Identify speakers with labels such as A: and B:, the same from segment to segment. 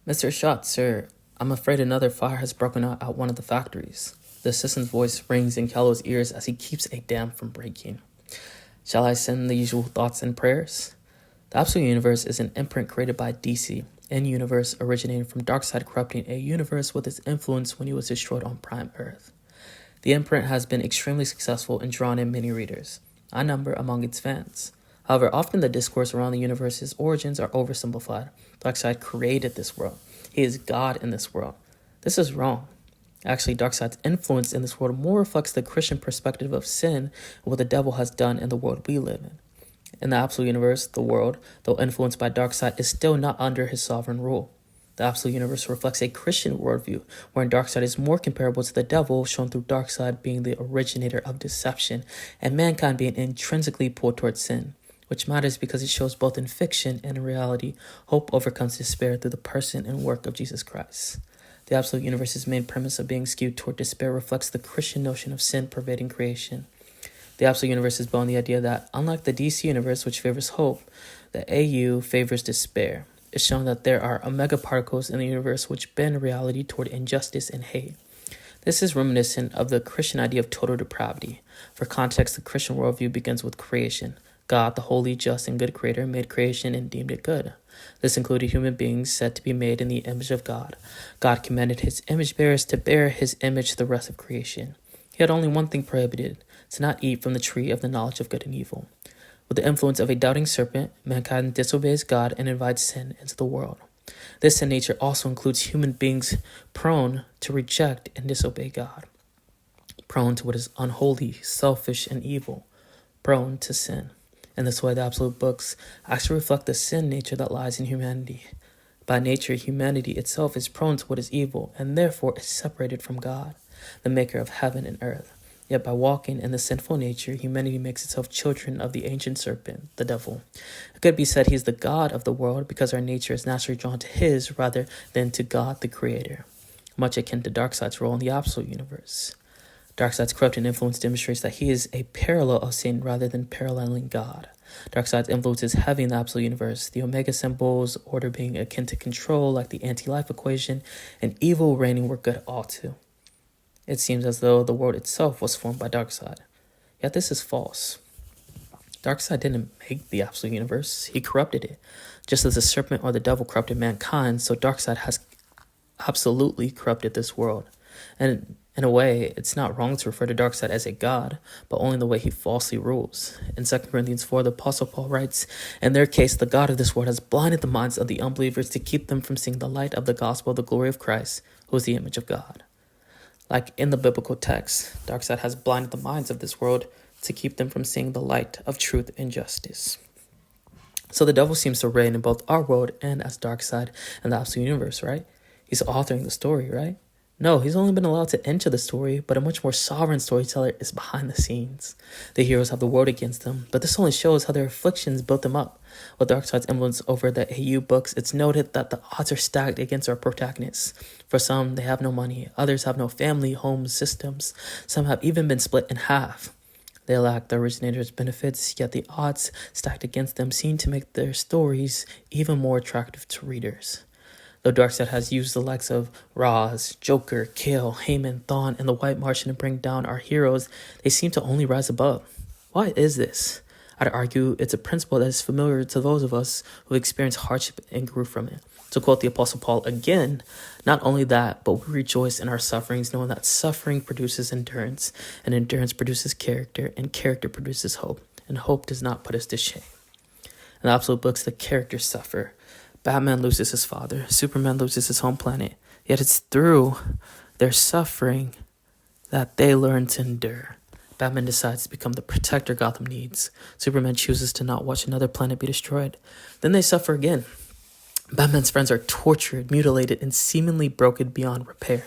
A: Mr. Schott, sir, I'm afraid another fire has broken out at one of the factories. The assistant's voice rings in Callow's ears as he keeps a dam from breaking. Shall I send the usual thoughts and prayers? The Absolute Universe is an imprint created by DC, an universe originating from Darkseid corrupting a universe with its influence when he was destroyed on Prime Earth. The imprint has been extremely successful in drawing in many readers, I number among its fans. However, often the discourse around the universe's origins are oversimplified. Darkseid created this world. He is God in this world. This is wrong. Actually, Darkseid's influence in this world more reflects the Christian perspective of sin and what the devil has done in the world we live in. In the Absolute Universe, the world, though influenced by Darkseid, is still not under his sovereign rule. The Absolute Universe reflects a Christian worldview, wherein Darkseid is more comparable to the devil, shown through Darkseid being the originator of deception, and mankind being intrinsically pulled towards sin, which matters because it shows both in fiction and in reality, hope overcomes despair through the person and work of Jesus Christ. The Absolute Universe's main premise of being skewed toward despair reflects the Christian notion of sin pervading creation. The Absolute Universe is built on the idea that, unlike the DC Universe, which favors hope, the AU favors despair. It's shown that there are omega particles in the universe which bend reality toward injustice and hate. This is reminiscent of the Christian idea of total depravity. For context, the Christian worldview begins with creation. God, the holy, just, and good creator, made creation and deemed it good. This included human beings said to be made in the image of God. God commanded his image bearers to bear his image to the rest of creation. He had only one thing prohibited, to not eat from the tree of the knowledge of good and evil. With the influence of a doubting serpent, mankind disobeys God and invites sin into the world. This sin nature also includes human beings prone to reject and disobey God, prone to what is unholy, selfish, and evil, prone to sin. In this way, the Absolute books actually reflect the sin nature that lies in humanity. By nature, humanity itself is prone to what is evil, and therefore is separated from God, the maker of heaven and earth. Yet by walking in the sinful nature, humanity makes itself children of the ancient serpent, the devil. It could be said he is the God of the world because our nature is naturally drawn to his rather than to God the Creator, much akin to Darkseid's role in the Absolute Universe. Darkseid's corrupting influence demonstrates that he is a parallel of Satan rather than paralleling God. Darkseid's influence is heavy in the Absolute Universe, the omega symbols, order being akin to control like the anti-life equation, and evil reigning where good ought to. It seems as though the world itself was formed by Darkseid. Yet this is false. Darkseid didn't make the Absolute Universe, he corrupted it. Just as the serpent or the devil corrupted mankind, so Darkseid has absolutely corrupted this world. And in a way, it's not wrong to refer to Darkseid as a god, but only the way he falsely rules. In 2 Corinthians 4, the Apostle Paul writes, "In their case, the God of this world has blinded the minds of the unbelievers to keep them from seeing the light of the gospel of the glory of Christ, who is the image of God." Like in the biblical text, Darkseid has blinded the minds of this world to keep them from seeing the light of truth and justice. So the devil seems to reign in both our world and as Darkseid in the Absolute Universe, right? He's authoring the story, right? No, he's only been allowed to enter the story, but a much more sovereign storyteller is behind the scenes. The heroes have the world against them, but this only shows how their afflictions built them up. With Darkseid's influence over the AU books, it's noted that the odds are stacked against our protagonists. For some, they have no money. Others have no family, homes, systems. Some have even been split in half. They lack the originator's benefits, yet the odds stacked against them seem to make their stories even more attractive to readers. Though Darkseid has used the likes of Roz, Joker, Kale, Heyman, Thawne, and the White Martian to bring down our heroes, they seem to only rise above. Why is this? I'd argue it's a principle that is familiar to those of us who experienced hardship and grew from it. To quote the Apostle Paul again, not only that, but we rejoice in our sufferings, knowing that suffering produces endurance, and endurance produces character, and character produces hope, and hope does not put us to shame. In the Absolute books, the characters suffer. Batman loses his father, Superman loses his home planet, yet it's through their suffering that they learn to endure. Batman decides to become the protector Gotham needs. Superman chooses to not watch another planet be destroyed. Then they suffer again. Batman's friends are tortured, mutilated, and seemingly broken beyond repair.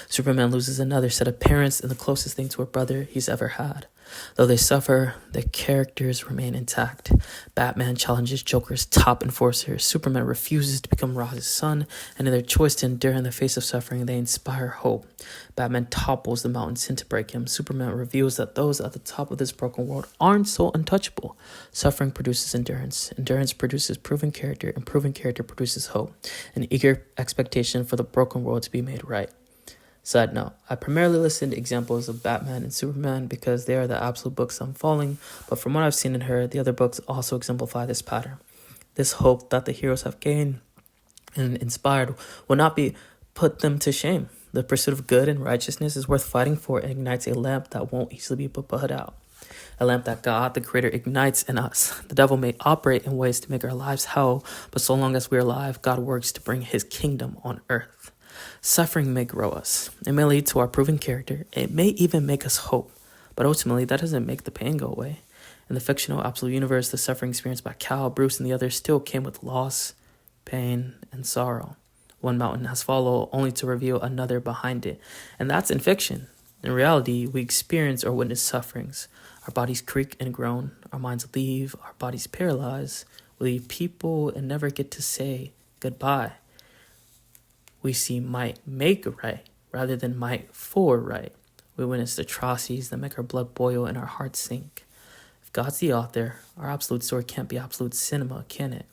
A: Superman loses another set of parents and the closest thing to a brother he's ever had. Though they suffer, their characters remain intact. Batman challenges Joker's top enforcer. Superman refuses to become Ra's son, and in their choice to endure in the face of suffering, they inspire hope. Batman topples the mountain sin to break him. Superman reveals that those at the top of this broken world aren't so untouchable. Suffering produces endurance. Endurance produces proven character, and proven character produces hope, an eager expectation for the broken world to be made right. Side note, I primarily listed examples of Batman and Superman because they are the absolute books I'm following, but from what I've seen and heard, the other books also exemplify this pattern. This hope that the heroes have gained and inspired will not be put them to shame. The pursuit of good and righteousness is worth fighting for and ignites a lamp that won't easily be put out. A lamp that God, the Creator, ignites in us. The devil may operate in ways to make our lives hell, but so long as we're alive, God works to bring his kingdom on earth. Suffering may grow us. It may lead to our proven character. It may even make us hope. But ultimately, that doesn't make the pain go away. In the fictional Absolute Universe, the suffering experienced by Cal, Bruce, and the others still came with loss, pain, and sorrow. One mountain has followed only to reveal another behind it. And that's in fiction. In reality, we experience or witness sufferings. Our bodies creak and groan. Our minds leave. Our bodies paralyze. We leave people and never get to say goodbye. We see might make right rather than might for right. We witness atrocities that make our blood boil and our hearts sink. If God's the author, our absolute story can't be absolute cinema, can it?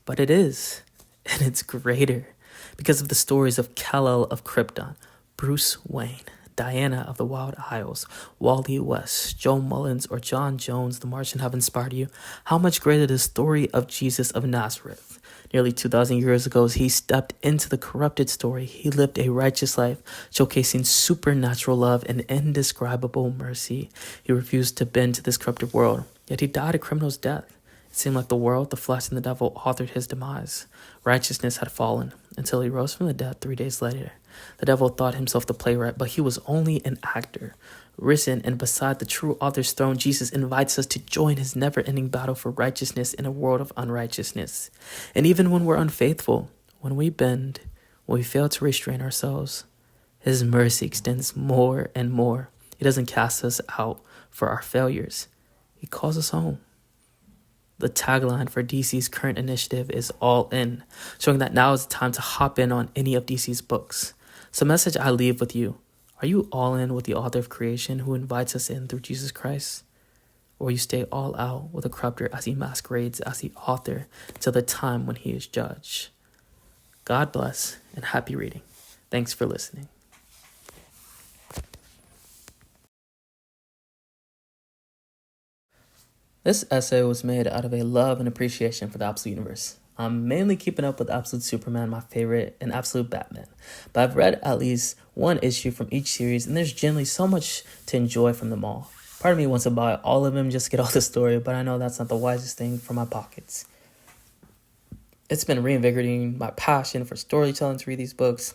A: But it is, and it's greater because of the stories of Kal-El of Krypton, Bruce Wayne, Diana of the Wild Isles, Wally West, Joe Mullins, or John Jones, the Martian have inspired you. How much greater the story of Jesus of Nazareth? Nearly 2,000 years ago, he stepped into the corrupted story. He lived a righteous life, showcasing supernatural love and indescribable mercy. He refused to bend to this corrupted world, yet he died a criminal's death. It seemed like the world, the flesh, and the devil authored his demise. Righteousness had fallen until he rose from the dead 3 days later. The devil thought himself the playwright, but he was only an actor. Risen and beside the true author's throne, Jesus invites us to join his never-ending battle for righteousness in a world of unrighteousness. And even when we're unfaithful, when we bend, when we fail to restrain ourselves, his mercy extends more and more. He doesn't cast us out for our failures. He calls us home. The tagline for DC's current initiative is All In, showing that now is the time to hop in on any of DC's books. So message I leave with you. Are you all in with the author of creation who invites us in through Jesus Christ? Or you stay all out with a corrupter as he masquerades as the author till the time when he is judged? God bless and happy reading. Thanks for listening. This essay was made out of a love and appreciation for the Absolute Universe. I'm mainly keeping up with Absolute Superman, my favorite, and Absolute Batman. But I've read at least one issue from each series, and there's generally so much to enjoy from them all. Part of me wants to buy all of them just to get all the story, but I know that's not the wisest thing for my pockets. It's been reinvigorating my passion for storytelling to read these books.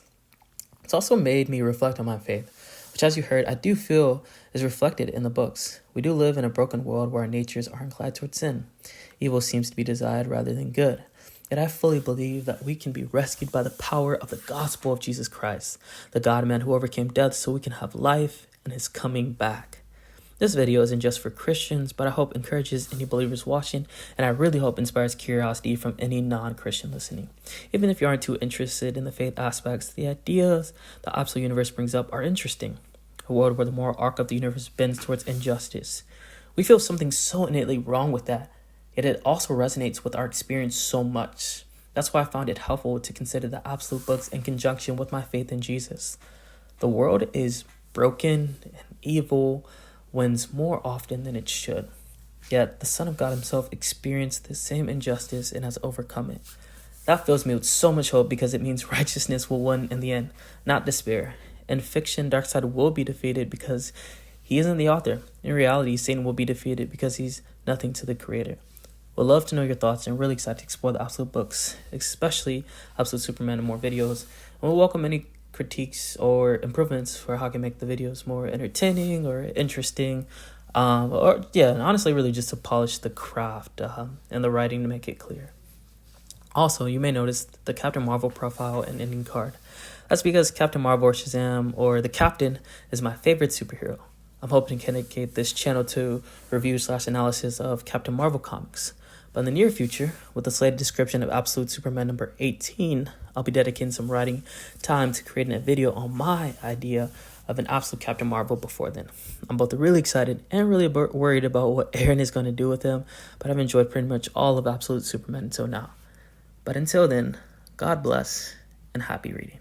A: It's also made me reflect on my faith, which, as you heard, I do feel is reflected in the books. We do live in a broken world where our natures are inclined towards sin. Evil seems to be desired rather than good. Yet I fully believe that we can be rescued by the power of the gospel of Jesus Christ, the God-man who overcame death so we can have life and his coming back. This video isn't just for Christians, but I hope encourages any believers watching, and I really hope inspires curiosity from any non-Christian listening. Even if you aren't too interested in the faith aspects, the ideas the Absolute Universe brings up are interesting. A world where the moral arc of the universe bends towards injustice. We feel something so innately wrong with that, yet it also resonates with our experience so much. That's why I found it helpful to consider the Absolute books in conjunction with my faith in Jesus. The world is broken and evil wins more often than it should. Yet the Son of God himself experienced the same injustice and has overcome it. That fills me with so much hope because it means righteousness will win in the end, not despair. In fiction, Darkseid will be defeated because he isn't the author. In reality, Satan will be defeated because he's nothing to the Creator. Would love to know your thoughts and really excited to explore the Absolute books, especially Absolute Superman and more videos. And we'll welcome any critiques or improvements for how I can make the videos more entertaining or interesting. Honestly, really just to polish the craft and the writing to make it clear. Also, you may notice the Captain Marvel profile and ending card. That's because Captain Marvel or Shazam or the Captain is my favorite superhero. I'm hoping to dedicate this channel to review/analysis of Captain Marvel comics. But in the near future, with the slated description of Absolute Superman number 18, I'll be dedicating some writing time to creating a video on my idea of an absolute Captain Marvel before then. I'm both really excited and really worried about what Aaron is going to do with him, but I've enjoyed pretty much all of Absolute Superman until now. But until then, God bless and happy reading.